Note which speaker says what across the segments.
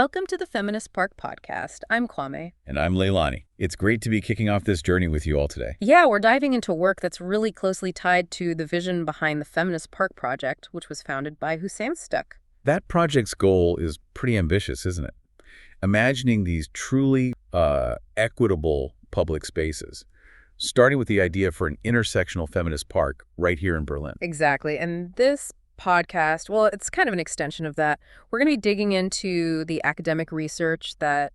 Speaker 1: Welcome to the Feminist Park Podcast. I'm Kwame.
Speaker 2: And I'm Leilani. It's great to be kicking off this journey with you all today.
Speaker 1: Yeah, we're diving into work that's really closely tied to the vision behind the Feminist Park Project, which was founded by Hussein Stuck.
Speaker 2: That project's goal is pretty ambitious, isn't it? Imagining these truly equitable public spaces, starting with the idea for an intersectional feminist park right here in Berlin.
Speaker 1: Exactly. And this podcast, well, it's kind of an extension of that. We're going to be digging into the academic research that,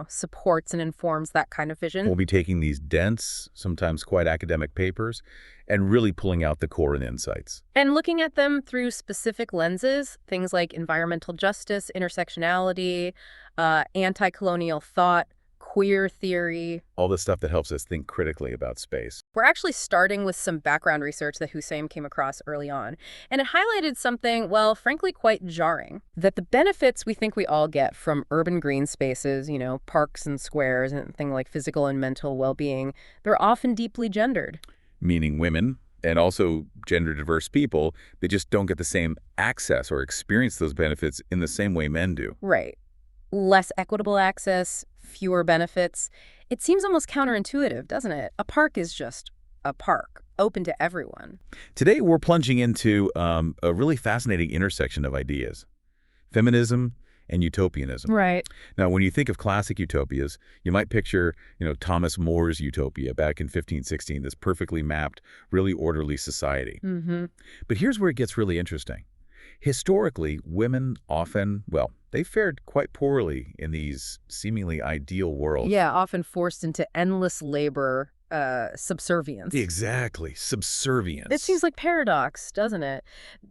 Speaker 1: supports and informs that kind of vision.
Speaker 2: We'll be taking these dense, sometimes quite academic papers and really pulling out the core and insights.
Speaker 1: And looking at them through specific lenses, things like environmental justice, intersectionality, anti-colonial thought, queer theory.
Speaker 2: All the stuff that helps us think critically about space.
Speaker 1: We're actually starting with some background research that Hussein came across early on. And it highlighted something, well, frankly, quite jarring. That the benefits we think we all get from urban green spaces, parks and squares and things like physical and mental well-being, they're often deeply gendered.
Speaker 2: Meaning women and also gender-diverse people, they just don't get the same access or experience those benefits in the same way men do.
Speaker 1: Right. Less equitable access, fewer benefits. It seems almost counterintuitive, doesn't it? A park is just a park, open to everyone.
Speaker 2: Today, we're plunging into a really fascinating intersection of ideas, feminism and utopianism.
Speaker 1: Right.
Speaker 2: Now, when you think of classic utopias, you might picture, Thomas More's utopia back in 1516, this perfectly mapped, really orderly society.
Speaker 1: Mm-hmm.
Speaker 2: But here's where it gets really interesting. Historically, women often, they fared quite poorly in these seemingly ideal worlds.
Speaker 1: Yeah, often forced into endless labor, subservience.
Speaker 2: Exactly, subservience.
Speaker 1: It seems like paradox, doesn't it?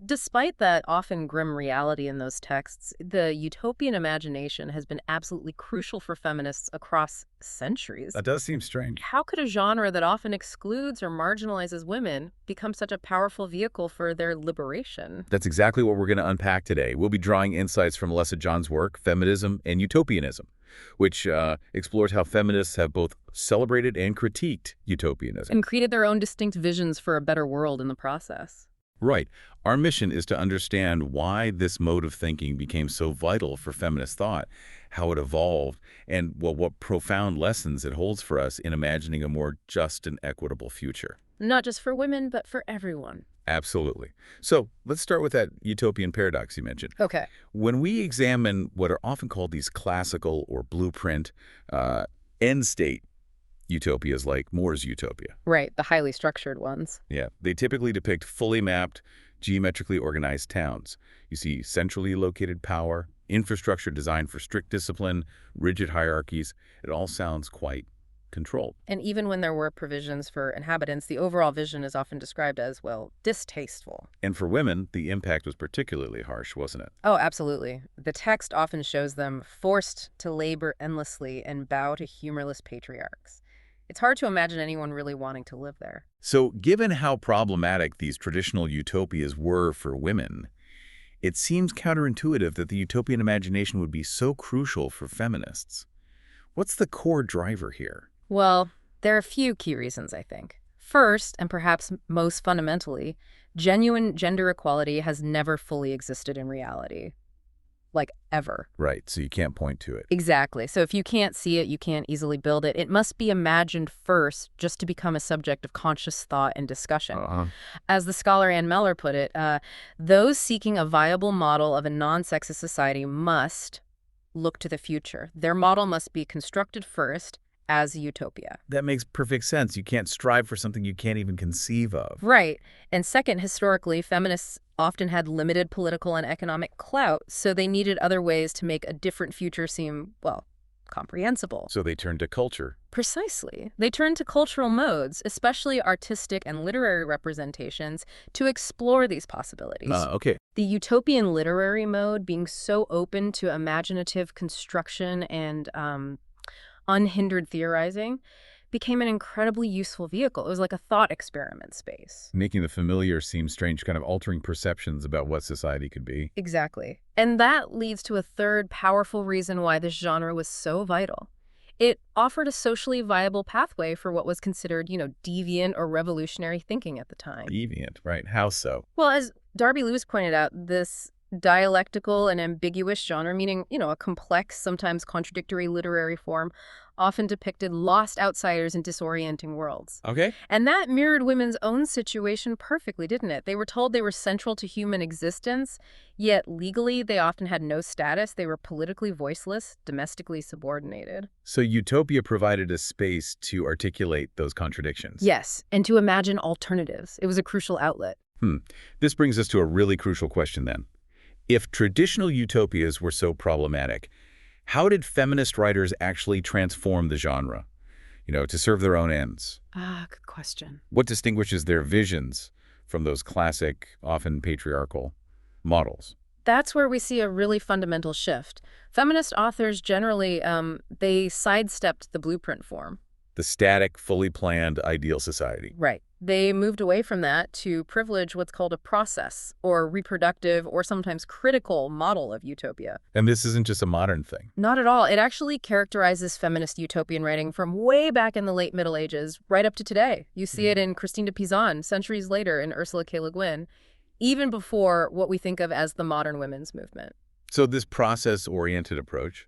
Speaker 1: Despite that often grim reality in those texts, the utopian imagination has been absolutely crucial for feminists across centuries.
Speaker 2: That does seem strange.
Speaker 1: How could a genre that often excludes or marginalizes women become such a powerful vehicle for their liberation?
Speaker 2: That's exactly what we're going to unpack today. We'll be drawing insights from Alessa John's work, Feminism and Utopianism, which explores how feminists have both celebrated and critiqued utopianism.
Speaker 1: And created their own distinct visions for a better world in the process.
Speaker 2: Right. Our mission is to understand why this mode of thinking became so vital for feminist thought, how it evolved, and what profound lessons it holds for us in imagining a more just and equitable future.
Speaker 1: Not just for women, but for everyone.
Speaker 2: Absolutely. So let's start with that utopian paradox you mentioned.
Speaker 1: Okay.
Speaker 2: When we examine what are often called these classical or blueprint end-state utopias like More's utopia.
Speaker 1: Right, the highly structured ones.
Speaker 2: Yeah, they typically depict fully mapped, geometrically organized towns. You see centrally located power, infrastructure designed for strict discipline, rigid hierarchies. It all sounds quite controlled.
Speaker 1: And even when there were provisions for inhabitants, the overall vision is often described as, distasteful.
Speaker 2: And for women, the impact was particularly harsh, wasn't it?
Speaker 1: Oh, absolutely. The text often shows them forced to labor endlessly and bow to humorless patriarchs. It's hard to imagine anyone really wanting to live there.
Speaker 2: So given how problematic these traditional utopias were for women, it seems counterintuitive that the utopian imagination would be so crucial for feminists. What's the core driver here?
Speaker 1: Well, there are a few key reasons, I think. First, and perhaps most fundamentally, genuine gender equality has never fully existed in reality. Ever.
Speaker 2: Right, so you can't point to it.
Speaker 1: Exactly. So if you can't see it, you can't easily build it. It must be imagined first just to become a subject of conscious thought and discussion. As the scholar Ann Mellor put it, those seeking a viable model of a non-sexist society must look to the future. Their model must be constructed first as a utopia.
Speaker 2: That makes perfect sense. You can't strive for something you can't even conceive of.
Speaker 1: Right. And second, historically, feminists often had limited political and economic clout, so they needed other ways to make a different future seem, comprehensible.
Speaker 2: So they turned to culture.
Speaker 1: Precisely. They turned to cultural modes, especially artistic and literary representations, to explore these possibilities.
Speaker 2: Okay.
Speaker 1: The utopian literary mode being so open to imaginative construction and unhindered theorizing became an incredibly useful vehicle. It was like a thought experiment space.
Speaker 2: Making the familiar seem strange, kind of altering perceptions about what society could be.
Speaker 1: Exactly. And that leads to a third powerful reason why this genre was so vital. It offered a socially viable pathway for what was considered, deviant or revolutionary thinking at the time.
Speaker 2: Deviant, right? How so?
Speaker 1: Well, as Darby Lewis pointed out, this Dialectical and ambiguous genre, meaning, a complex, sometimes contradictory literary form, often depicted lost outsiders in disorienting worlds.
Speaker 2: Okay.
Speaker 1: And that mirrored women's own situation perfectly, didn't it? They were told they were central to human existence, yet legally they often had no status. They were politically voiceless, domestically subordinated.
Speaker 2: So Utopia provided a space to articulate those contradictions.
Speaker 1: Yes, and to imagine alternatives. It was a crucial outlet.
Speaker 2: This brings us to a really crucial question then. If traditional utopias were so problematic, how did feminist writers actually transform the genre, to serve their own ends?
Speaker 1: Good question.
Speaker 2: What distinguishes their visions from those classic, often patriarchal models?
Speaker 1: That's where we see a really fundamental shift. Feminist authors generally, they sidestepped the blueprint form.
Speaker 2: The static, fully planned, ideal society.
Speaker 1: Right. They moved away from that to privilege what's called a process, or reproductive, or sometimes critical model of utopia.
Speaker 2: And this isn't just a modern thing.
Speaker 1: Not at all. It actually characterizes feminist utopian writing from way back in the late Middle Ages, right up to today. You see it in Christine de Pizan, centuries later in Ursula K. Le Guin, even before what we think of as the modern women's movement.
Speaker 2: So this process-oriented approach,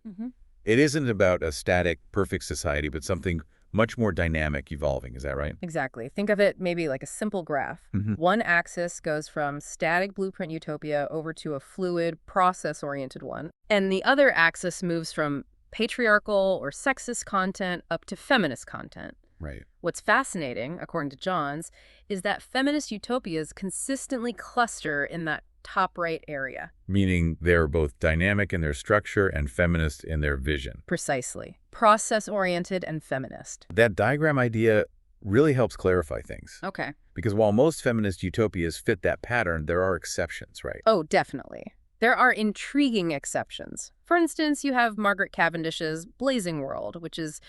Speaker 2: it isn't about a static, perfect society, but something much more dynamic, evolving. Is that right?
Speaker 1: Exactly. Think of it maybe like a simple graph. One axis goes from static blueprint utopia over to a fluid, process-oriented one. And the other axis moves from patriarchal or sexist content up to feminist content.
Speaker 2: Right.
Speaker 1: What's fascinating, according to Johns, is that feminist utopias consistently cluster in that top right area.
Speaker 2: Meaning they're both dynamic in their structure and feminist in their vision.
Speaker 1: Precisely. Process-oriented and feminist.
Speaker 2: That diagram idea really helps clarify things.
Speaker 1: Okay.
Speaker 2: Because while most feminist utopias fit that pattern, there are exceptions, right?
Speaker 1: Oh, definitely. There are intriguing exceptions. For instance, you have Margaret Cavendish's Blazing World, which is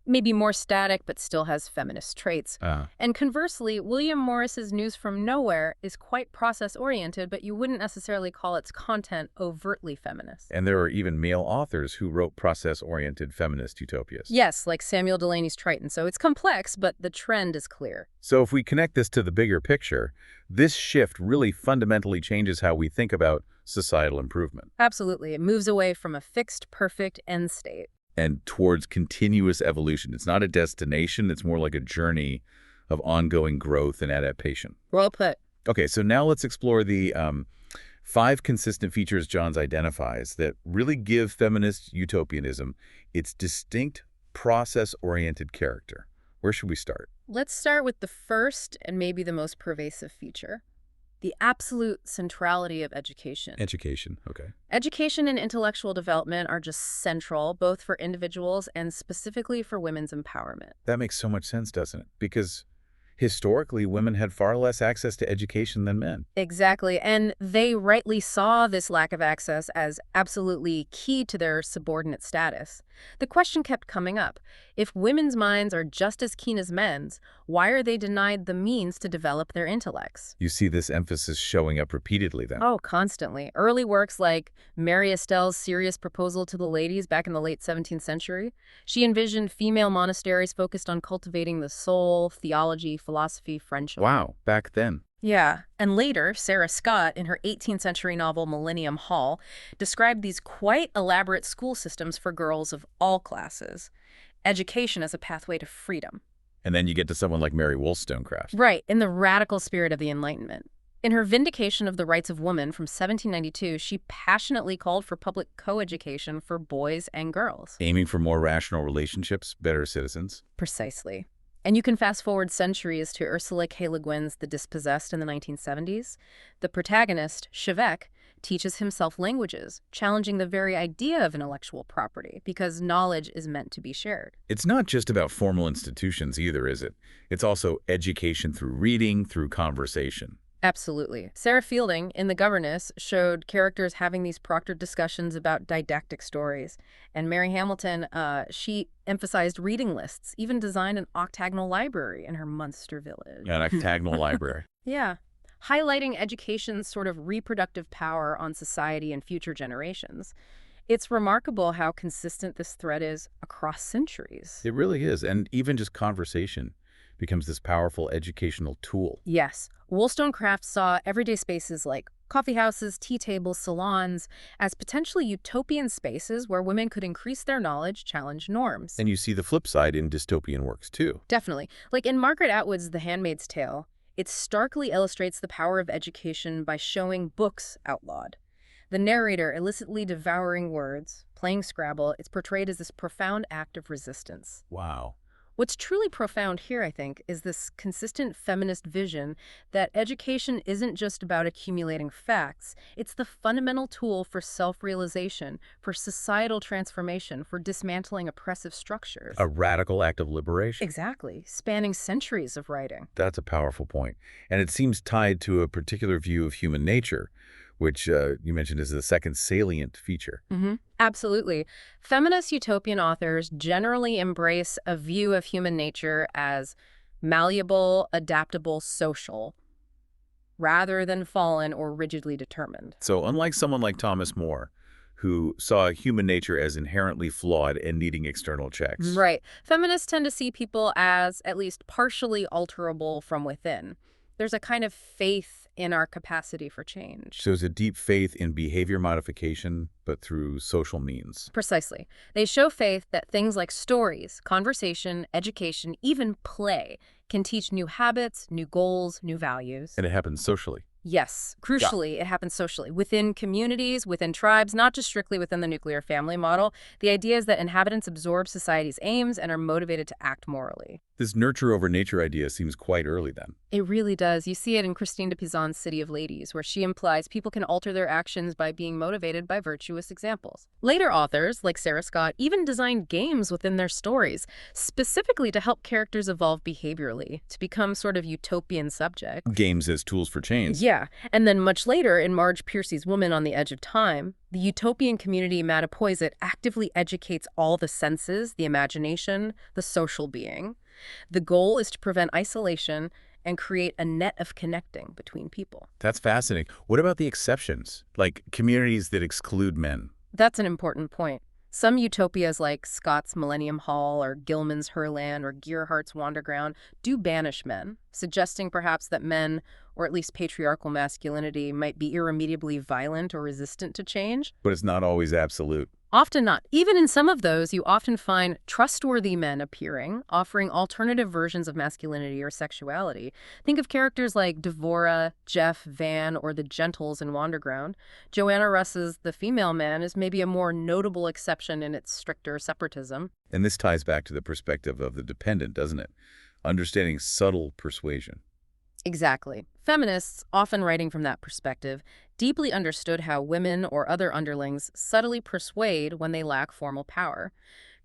Speaker 1: maybe more static but still has feminist traits. And conversely, William Morris's News from Nowhere is quite process-oriented, but you wouldn't necessarily call its content overtly feminist.
Speaker 2: And there are even male authors who wrote process-oriented feminist utopias.
Speaker 1: Yes, like Samuel Delaney's Triton. So it's complex, but the trend is clear.
Speaker 2: So if we connect this to the bigger picture, this shift really fundamentally changes how we think about societal improvement.
Speaker 1: Absolutely. It moves away from a fixed, perfect end state.
Speaker 2: And towards continuous evolution. It's not a destination, it's more like a journey of ongoing growth and adaptation.
Speaker 1: Well put.
Speaker 2: Okay, so now let's explore the 5 consistent features Johns identifies that really give feminist utopianism its distinct process-oriented character. Where should we start?
Speaker 1: Let's start with the first and maybe the most pervasive feature. The absolute centrality of education.
Speaker 2: Education, okay.
Speaker 1: Education and intellectual development are just central, both for individuals and specifically for women's empowerment.
Speaker 2: That makes so much sense, doesn't it? Because historically, women had far less access to education than men.
Speaker 1: Exactly, and they rightly saw this lack of access as absolutely key to their subordinate status. The question kept coming up. If women's minds are just as keen as men's, why are they denied the means to develop their intellects?
Speaker 2: You see this emphasis showing up repeatedly then.
Speaker 1: Oh, constantly. Early works like Mary Estelle's Serious Proposal to the Ladies back in the late 17th century. She envisioned female monasteries focused on cultivating the soul, theology, philosophy, friendship.
Speaker 2: Wow, back then.
Speaker 1: Yeah, and later, Sarah Scott, in her 18th century novel Millennium Hall, described these quite elaborate school systems for girls of all classes. Education as a pathway to freedom.
Speaker 2: And then you get to someone like Mary Wollstonecraft.
Speaker 1: Right, in the radical spirit of the Enlightenment. In her Vindication of the Rights of Woman from 1792, she passionately called for public co-education for boys and girls.
Speaker 2: Aiming for more rational relationships, better citizens.
Speaker 1: Precisely. And you can fast forward centuries to Ursula K. Le Guin's The Dispossessed in the 1970s. The protagonist, Chevek, teaches himself languages, challenging the very idea of intellectual property, because knowledge is meant to be shared.
Speaker 2: It's not just about formal institutions either, is it? It's also education through reading, through conversation.
Speaker 1: Absolutely. Sarah Fielding, in The Governess, showed characters having these proctored discussions about didactic stories. And Mary Hamilton, she emphasized reading lists, even designed an octagonal library in her Munster village.
Speaker 2: An octagonal library.
Speaker 1: Yeah. Highlighting education's sort of reproductive power on society and future generations. It's remarkable how consistent this thread is across centuries.
Speaker 2: It really is. And even just conversation becomes this powerful educational tool.
Speaker 1: Yes. Wollstonecraft saw everyday spaces like coffee houses, tea tables, salons, as potentially utopian spaces where women could increase their knowledge, challenge norms.
Speaker 2: And you see the flip side in dystopian works, too.
Speaker 1: Definitely. Like in Margaret Atwood's The Handmaid's Tale, it starkly illustrates the power of education by showing books outlawed. The narrator illicitly devouring words, playing Scrabble, it's portrayed as this profound act of resistance.
Speaker 2: Wow.
Speaker 1: What's truly profound here, I think, is this consistent feminist vision that education isn't just about accumulating facts. It's the fundamental tool for self-realization, for societal transformation, for dismantling oppressive structures.
Speaker 2: A radical act of liberation.
Speaker 1: Exactly, spanning centuries of writing.
Speaker 2: That's a powerful point. And it seems tied to a particular view of human nature, which you mentioned is the second salient feature.
Speaker 1: Absolutely. Feminist utopian authors generally embrace a view of human nature as malleable, adaptable, social, rather than fallen or rigidly determined.
Speaker 2: So unlike someone like Thomas More, who saw human nature as inherently flawed and needing external checks.
Speaker 1: Right. Feminists tend to see people as at least partially alterable from within. There's a kind of faith in our capacity for change.
Speaker 2: So it's a deep faith in behavior modification, but through social means.
Speaker 1: Precisely. They show faith that things like stories, conversation, education, even play can teach new habits, new goals, new values.
Speaker 2: And it happens socially.
Speaker 1: Yes. Crucially, it happens socially, within communities, within tribes, not just strictly within the nuclear family model. The idea is that inhabitants absorb society's aims and are motivated to act morally.
Speaker 2: This nurture over nature idea seems quite early then.
Speaker 1: It really does. You see it in Christine de Pizan's City of Ladies, where she implies people can alter their actions by being motivated by virtuous examples. Later authors, like Sarah Scott, even designed games within their stories, specifically to help characters evolve behaviorally, to become sort of utopian subjects.
Speaker 2: Games as tools for change.
Speaker 1: Yeah, and then much later in Marge Piercy's Woman on the Edge of Time, the utopian community Mattapoisett actively educates all the senses, the imagination, the social being. The goal is to prevent isolation and create a net of connecting between people.
Speaker 2: That's fascinating. What about the exceptions, like communities that exclude men?
Speaker 1: That's an important point. Some utopias like Scott's Millennium Hall or Gilman's Herland or Gerhardt's Wanderground do banish men, suggesting perhaps that men, or at least patriarchal masculinity, might be irremediably violent or resistant to change.
Speaker 2: But it's not always absolute.
Speaker 1: Often not. Even in some of those, you often find trustworthy men appearing, offering alternative versions of masculinity or sexuality. Think of characters like Devora, Jeff, Van, or the Gentles in Wanderground. Joanna Russ's The Female Man is maybe a more notable exception in its stricter separatism.
Speaker 2: And this ties back to the perspective of the dependent, doesn't it? Understanding subtle persuasion.
Speaker 1: Exactly. Feminists, often writing from that perspective, deeply understood how women or other underlings subtly persuade when they lack formal power.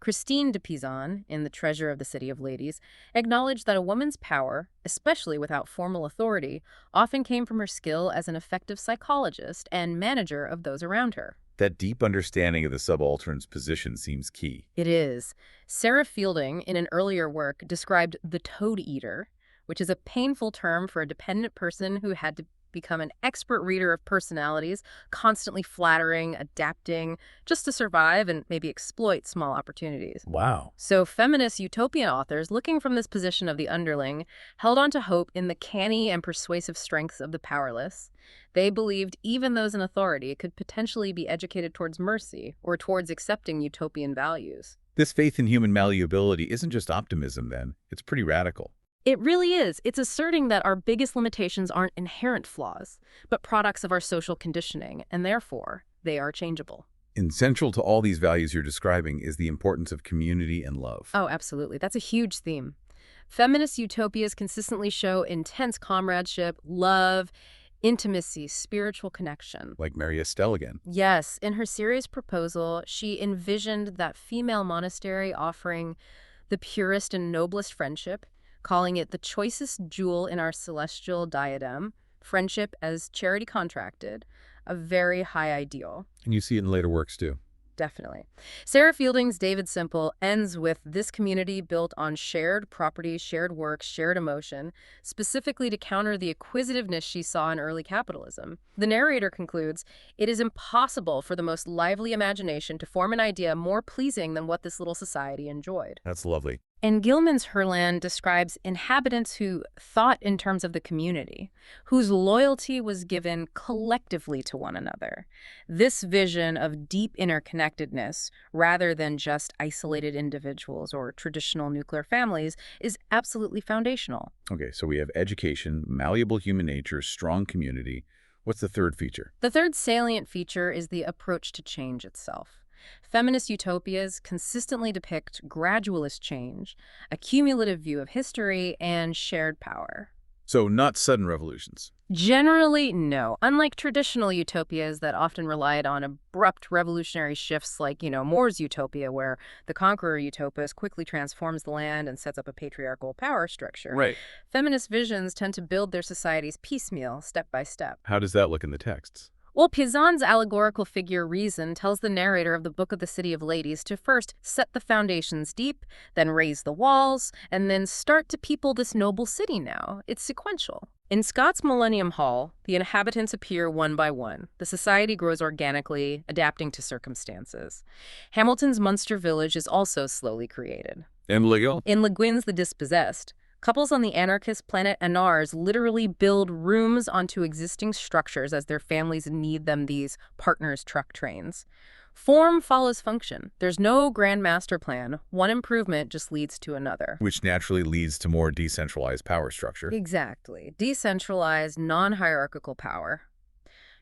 Speaker 1: Christine de Pizan, in The Treasure of the City of Ladies, acknowledged that a woman's power, especially without formal authority, often came from her skill as an effective psychologist and manager of those around her.
Speaker 2: That deep understanding of the subaltern's position seems key.
Speaker 1: It is. Sarah Fielding, in an earlier work, described the toad eater, which is a painful term for a dependent person who had to become an expert reader of personalities, constantly flattering, adapting, just to survive and maybe exploit small opportunities.
Speaker 2: Wow.
Speaker 1: So feminist utopian authors, looking from this position of the underling, held on to hope in the canny and persuasive strengths of the powerless. They believed even those in authority could potentially be educated towards mercy or towards accepting utopian values.
Speaker 2: This faith in human malleability isn't just optimism, then. It's pretty radical.
Speaker 1: It really is. It's asserting that our biggest limitations aren't inherent flaws, but products of our social conditioning, and therefore, they are changeable.
Speaker 2: And central to all these values you're describing is the importance of community and love.
Speaker 1: Oh, absolutely. That's a huge theme. Feminist utopias consistently show intense comradeship, love, intimacy, spiritual connection.
Speaker 2: Like Mary Estelle again.
Speaker 1: Yes, in her series Proposal, she envisioned that female monastery offering the purest and noblest friendship, calling it the choicest jewel in our celestial diadem, friendship as charity contracted, a very high ideal.
Speaker 2: And you see it in later works, too.
Speaker 1: Definitely. Sarah Fielding's David Simple ends with this community built on shared property, shared work, shared emotion, specifically to counter the acquisitiveness she saw in early capitalism. The narrator concludes, "It is impossible for the most lively imagination to form an idea more pleasing than what this little society enjoyed."
Speaker 2: That's lovely.
Speaker 1: And Gilman's Herland describes inhabitants who thought in terms of the community, whose loyalty was given collectively to one another. This vision of deep interconnectedness, rather than just isolated individuals or traditional nuclear families, is absolutely foundational.
Speaker 2: Okay, so we have education, malleable human nature, strong community. What's the third feature?
Speaker 1: The third salient feature is the approach to change itself. Feminist utopias consistently depict gradualist change, a cumulative view of history, and shared power.
Speaker 2: So not sudden revolutions.
Speaker 1: Generally, no. Unlike traditional utopias that often relied on abrupt revolutionary shifts like, More's utopia, where the conqueror utopist quickly transforms the land and sets up a patriarchal power structure.
Speaker 2: Right.
Speaker 1: Feminist visions tend to build their societies piecemeal, step by step.
Speaker 2: How does that look in the texts?
Speaker 1: Well, Pizan's allegorical figure Reason tells the narrator of the Book of the City of Ladies to first set the foundations deep, then raise the walls, and then start to people this noble city now. It's sequential. In Scott's Millennium Hall, the inhabitants appear one by one. The society grows organically, adapting to circumstances. Hamilton's Munster Village is also slowly created.
Speaker 2: And legal?
Speaker 1: In Le Guin's The Dispossessed, couples on the anarchist planet Anars literally build rooms onto existing structures as their families need them, these partners' truck trains. Form follows function. There's no grand master plan. One improvement just leads to another.
Speaker 2: Which naturally leads to more decentralized power structure.
Speaker 1: Exactly. Decentralized, non-hierarchical power.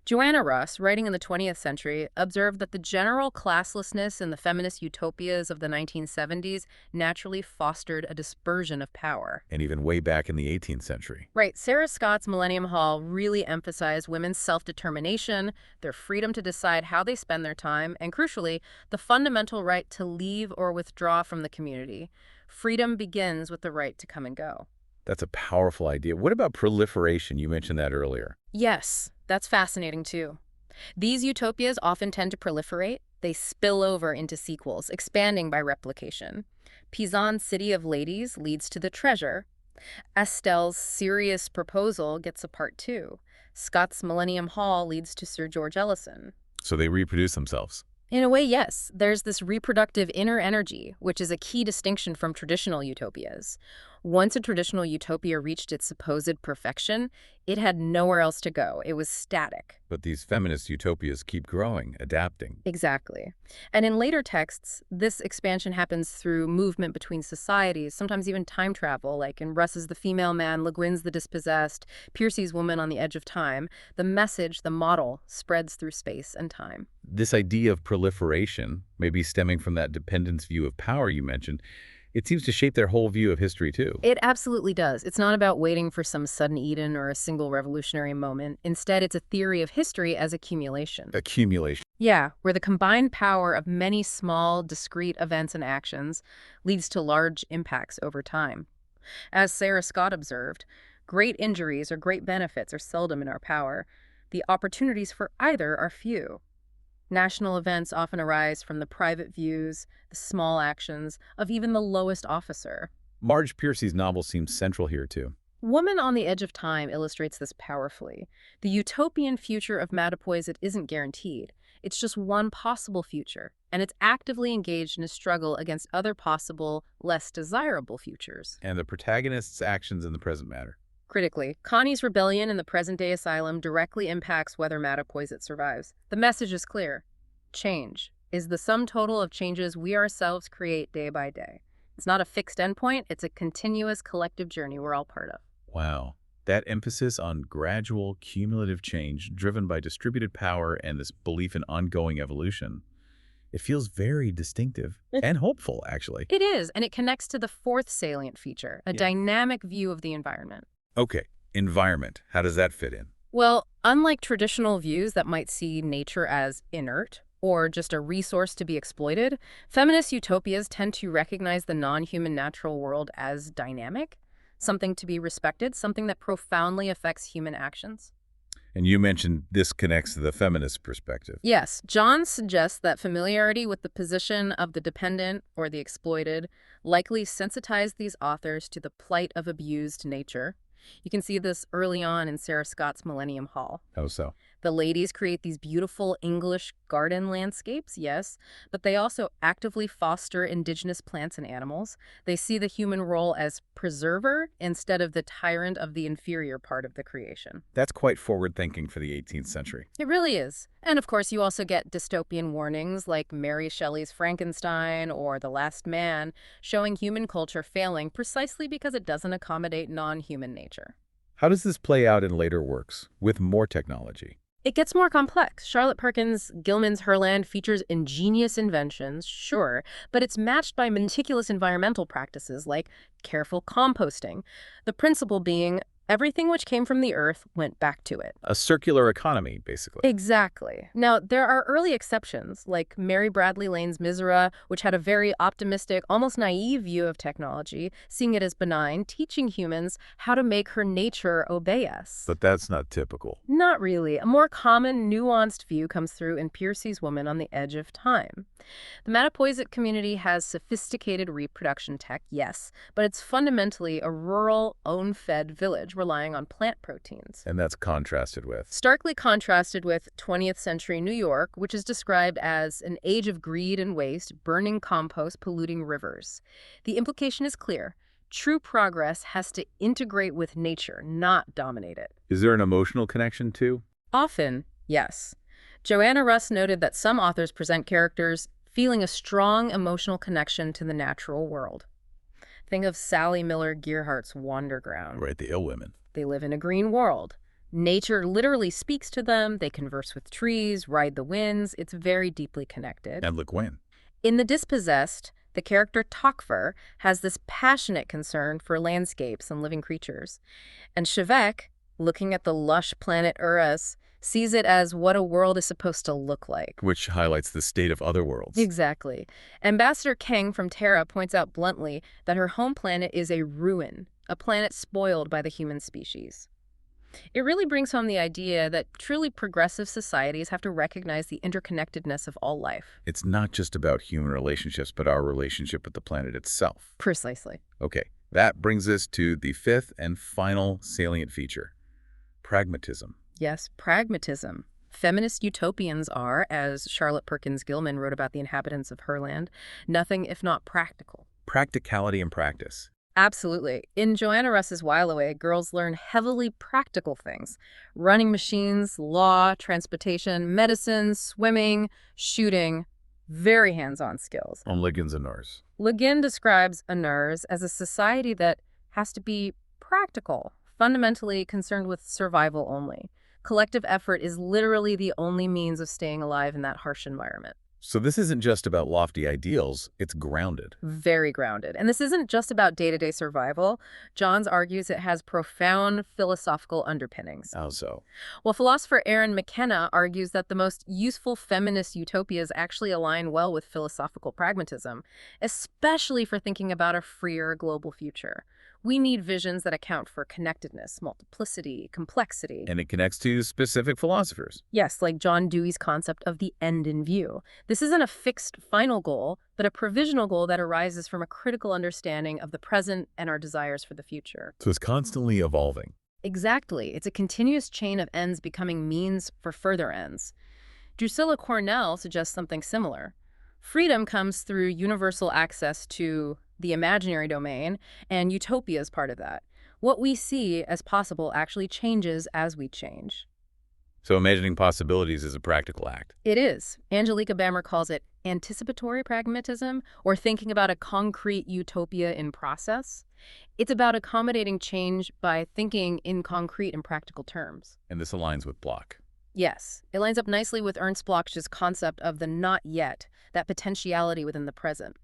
Speaker 1: Joanna Russ, writing in the 20th century, observed that the general classlessness in the feminist utopias of the 1970s naturally fostered a dispersion of power.
Speaker 2: And even way back in the 18th century.
Speaker 1: Right. Sarah Scott's Millennium Hall really emphasized women's self-determination, their freedom to decide how they spend their time, and crucially, the fundamental right to leave or withdraw from the community. Freedom begins with the right to come and go.
Speaker 2: That's a powerful idea. What about proliferation? You mentioned that earlier.
Speaker 1: Yes, that's fascinating too. These utopias often tend to proliferate. They spill over into sequels, expanding by replication. Pizan's City of Ladies leads to The Treasure. Estelle's Serious Proposal gets a part 2. Scott's Millennium Hall leads to Sir George Ellison.
Speaker 2: So they reproduce themselves.
Speaker 1: In a way, yes. There's this reproductive inner energy, which is a key distinction from traditional utopias. Once a traditional utopia reached its supposed perfection, it had nowhere else to go. It was static.
Speaker 2: But these feminist utopias keep growing, adapting.
Speaker 1: Exactly. And in later texts, this expansion happens through movement between societies, sometimes even time travel, like in Russ's The Female Man, Le Guin's The Dispossessed, Piercy's Woman on the Edge of Time. The message, the model, spreads through space and time.
Speaker 2: This idea of proliferation, maybe stemming from that dependence view of power you mentioned, it seems to shape their whole view of history, too.
Speaker 1: It absolutely does. It's not about waiting for some sudden Eden or a single revolutionary moment. Instead, it's a theory of history as accumulation.
Speaker 2: Accumulation.
Speaker 1: Yeah, where the combined power of many small, discrete events and actions leads to large impacts over time. As Sarah Scott observed, great injuries or great benefits are seldom in our power. The opportunities for either are few. National events often arise from the private views, the small actions of even the lowest officer.
Speaker 2: Marge Piercy's novel seems central here, too.
Speaker 1: Woman on the Edge of Time illustrates this powerfully. The utopian future of Mattapoisett isn't guaranteed. It's just one possible future, and it's actively engaged in a struggle against other possible, less desirable futures.
Speaker 2: And the protagonist's actions in the present matter.
Speaker 1: Critically, Connie's rebellion in the present-day asylum directly impacts whether Mattapoisett survives. The message is clear. Change is the sum total of changes we ourselves create day by day. It's not a fixed endpoint, it's a continuous collective journey we're all part of.
Speaker 2: Wow. That emphasis on gradual, cumulative change driven by distributed power and this belief in ongoing evolution, it feels very distinctive and hopeful, actually.
Speaker 1: It is, and it connects to the fourth salient feature, a dynamic view of the environment.
Speaker 2: Okay, environment. How does that fit in?
Speaker 1: Well, unlike traditional views that might see nature as inert or just a resource to be exploited, feminist utopias tend to recognize the non-human natural world as dynamic, something to be respected, something that profoundly affects human actions.
Speaker 2: And you mentioned this connects to the feminist perspective.
Speaker 1: Yes, John suggests that familiarity with the position of the dependent or the exploited likely sensitized these authors to the plight of abused nature. You can see this early on in Sarah Scott's Millennium Hall.
Speaker 2: How so?
Speaker 1: The ladies create these beautiful English garden landscapes, yes, but they also actively foster indigenous plants and animals. They see the human role as preserver instead of the tyrant of the inferior part of the creation.
Speaker 2: That's quite forward-thinking for the 18th century.
Speaker 1: It really is. And of course, you also get dystopian warnings like Mary Shelley's Frankenstein or The Last Man, showing human culture failing precisely because it doesn't accommodate non-human nature.
Speaker 2: How does this play out in later works with more technology?
Speaker 1: It gets more complex. Charlotte Perkins Gilman's Herland features ingenious inventions, sure, but it's matched by meticulous environmental practices like careful composting. The principle being everything which came from the earth went back to it.
Speaker 2: A circular economy, basically.
Speaker 1: Exactly. Now, there are early exceptions, like Mary Bradley Lane's Misera, which had a very optimistic, almost naive view of technology, seeing it as benign, teaching humans how to make her nature obey us.
Speaker 2: But that's not typical.
Speaker 1: Not really. A more common, nuanced view comes through in Piercy's Woman on the Edge of Time. The Mattapoisett community has sophisticated reproduction tech, yes, but it's fundamentally a rural, own-fed village relying on plant proteins.
Speaker 2: And that's contrasted with?
Speaker 1: Starkly contrasted with 20th century New York, which is described as an age of greed and waste, burning compost, polluting rivers. The implication is clear. True progress has to integrate with nature, not dominate it.
Speaker 2: Is there an emotional connection, too?
Speaker 1: Often, yes. Joanna Russ noted that some authors present characters feeling a strong emotional connection to the natural world. Think of Sally Miller Gearhart's Wanderground.
Speaker 2: Right, the ill women.
Speaker 1: They live in a green world. Nature literally speaks to them. They converse with trees, ride the winds. It's very deeply connected.
Speaker 2: And Le Guin.
Speaker 1: In The Dispossessed, the character Tokfer has this passionate concern for landscapes and living creatures. And Chevek, looking at the lush planet Urus, sees it as what a world is supposed to look like.
Speaker 2: Which highlights the state of other worlds.
Speaker 1: Exactly. Ambassador Kang from Terra points out bluntly that her home planet is a ruin, a planet spoiled by the human species. It really brings home the idea that truly progressive societies have to recognize the interconnectedness of all life.
Speaker 2: It's not just about human relationships, but our relationship with the planet itself.
Speaker 1: Precisely.
Speaker 2: Okay, that brings us to the fifth and final salient feature, pragmatism.
Speaker 1: Yes, pragmatism. Feminist utopians are, as Charlotte Perkins Gilman wrote about the inhabitants of Herland, nothing if not practical.
Speaker 2: Practicality in practice.
Speaker 1: Absolutely. In Joanna Russ's While Away, girls learn heavily practical things. Running machines, law, transportation, medicine, swimming, shooting. Very hands-on skills.
Speaker 2: On Liggins and Nurs.
Speaker 1: Le Guin describes a nurse as a society that has to be practical, fundamentally concerned with survival only. Collective effort is literally the only means of staying alive in that harsh environment.
Speaker 2: So this isn't just about lofty ideals, it's grounded.
Speaker 1: Very grounded. And this isn't just about day-to-day survival. Johns argues it has profound philosophical underpinnings.
Speaker 2: How so?
Speaker 1: Well, philosopher Aaron McKenna argues that the most useful feminist utopias actually align well with philosophical pragmatism, especially for thinking about a freer global future. We need visions that account for connectedness, multiplicity, complexity.
Speaker 2: And it connects to specific philosophers.
Speaker 1: Yes, like John Dewey's concept of the end in view. This isn't a fixed final goal, but a provisional goal that arises from a critical understanding of the present and our desires for the future.
Speaker 2: So it's constantly evolving.
Speaker 1: Exactly. It's a continuous chain of ends becoming means for further ends. Drusilla Cornell suggests something similar. Freedom comes through universal access to the imaginary domain, and utopia is part of that. What we see as possible actually changes as we change.
Speaker 2: So imagining possibilities is a practical act.
Speaker 1: It is. Angelica Bammer calls it anticipatory pragmatism, or thinking about a concrete utopia in process. It's about accommodating change by thinking in concrete and practical terms.
Speaker 2: And this aligns with Bloch.
Speaker 1: Yes. It lines up nicely with Ernst Bloch's concept of the not yet, that potentiality within the present.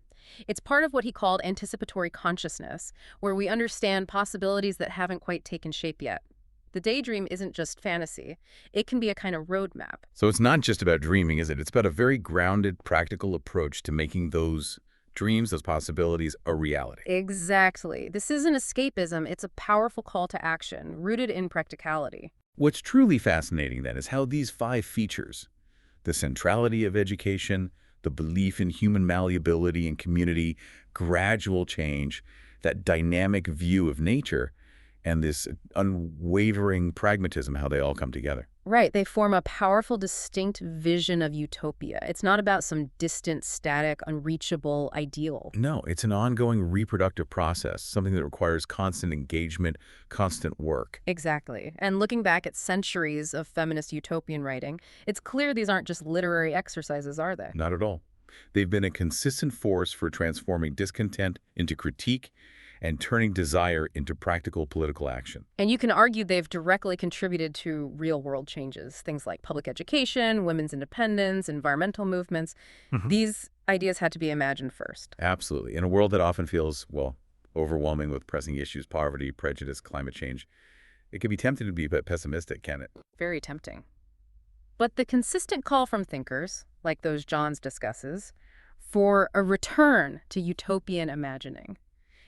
Speaker 1: It's part of what he called anticipatory consciousness, where we understand possibilities that haven't quite taken shape yet. The daydream isn't just fantasy. It can be a kind of roadmap.
Speaker 2: So it's not just about dreaming, is it? It's about a very grounded, practical approach to making those dreams, those possibilities, a reality.
Speaker 1: Exactly. This isn't escapism. It's a powerful call to action, rooted in practicality.
Speaker 2: What's truly fascinating, then, is how these 5 features, the centrality of education, the belief in human malleability and community, gradual change, that dynamic view of nature, and this unwavering pragmatism, how they all come together.
Speaker 1: Right, they form a powerful, distinct vision of utopia. It's not about some distant, static, unreachable ideal.
Speaker 2: No, it's an ongoing reproductive process, something that requires constant engagement, constant work.
Speaker 1: Exactly. And looking back at centuries of feminist utopian writing, it's clear these aren't just literary exercises, are they?
Speaker 2: Not at all. They've been a consistent force for transforming discontent into critique and turning desire into practical political action.
Speaker 1: And you can argue they've directly contributed to real-world changes, things like public education, women's independence, environmental movements.
Speaker 2: Mhm.
Speaker 1: These ideas had to be imagined first.
Speaker 2: Absolutely. In a world that often feels, well, overwhelming with pressing issues, poverty, prejudice, climate change, it can be tempting to be a bit pessimistic, can it?
Speaker 1: Very tempting. But the consistent call from thinkers, like those Johns discusses, for a return to utopian imagining,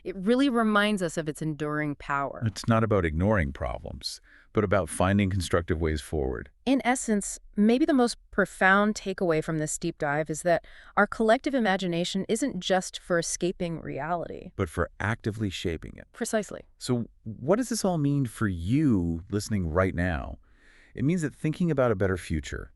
Speaker 1: it really reminds us of its enduring power.
Speaker 2: It's not about ignoring problems, but about finding constructive ways forward.
Speaker 1: In essence, maybe the most profound takeaway from this deep dive is that our collective imagination isn't just for escaping reality.
Speaker 2: But for actively shaping it.
Speaker 1: Precisely.
Speaker 2: So what does this all mean for you listening right now? It means that thinking about a better future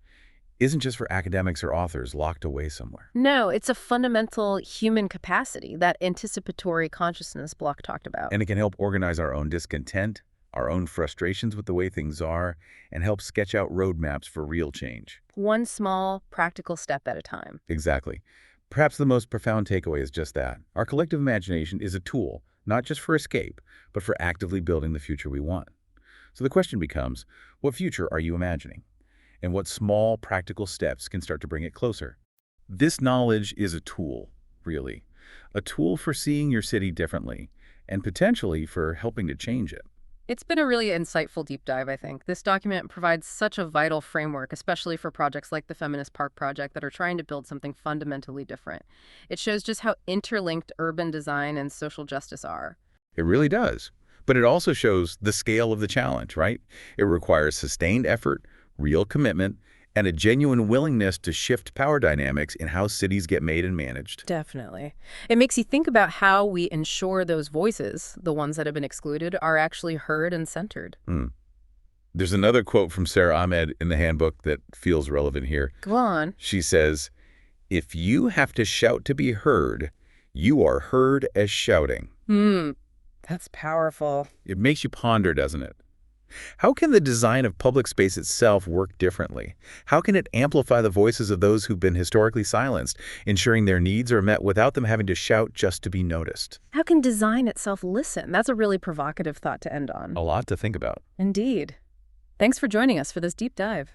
Speaker 2: isn't just for academics or authors locked away somewhere.
Speaker 1: No, it's a fundamental human capacity, that anticipatory consciousness Bloch talked about.
Speaker 2: And it can help organize our own discontent, our own frustrations with the way things are, and help sketch out roadmaps for real change.
Speaker 1: One small, practical step at a time.
Speaker 2: Exactly. Perhaps the most profound takeaway is just that. Our collective imagination is a tool, not just for escape, but for actively building the future we want. So the question becomes, what future are you imagining? And what small, practical steps can start to bring it closer? This knowledge is a tool, really. A tool for seeing your city differently, and potentially for helping to change it.
Speaker 1: It's been a really insightful deep dive, I think. This document provides such a vital framework, especially for projects like the Feminist Park Project that are trying to build something fundamentally different. It shows just how interlinked urban design and social justice are.
Speaker 2: It really does. But it also shows the scale of the challenge, right? It requires sustained effort, real commitment, and a genuine willingness to shift power dynamics in how cities get made and managed.
Speaker 1: Definitely. It makes you think about how we ensure those voices, the ones that have been excluded, are actually heard and centered.
Speaker 2: There's another quote from Sarah Ahmed in the handbook that feels relevant here.
Speaker 1: Go on.
Speaker 2: She says, "If you have to shout to be heard, you are heard as shouting."
Speaker 1: That's powerful.
Speaker 2: It makes you ponder, doesn't it? How can the design of public space itself work differently? How can it amplify the voices of those who've been historically silenced, ensuring their needs are met without them having to shout just to be noticed?
Speaker 1: How can design itself listen? That's a really provocative thought to end on.
Speaker 2: A lot to think about.
Speaker 1: Indeed. Thanks for joining us for this deep dive.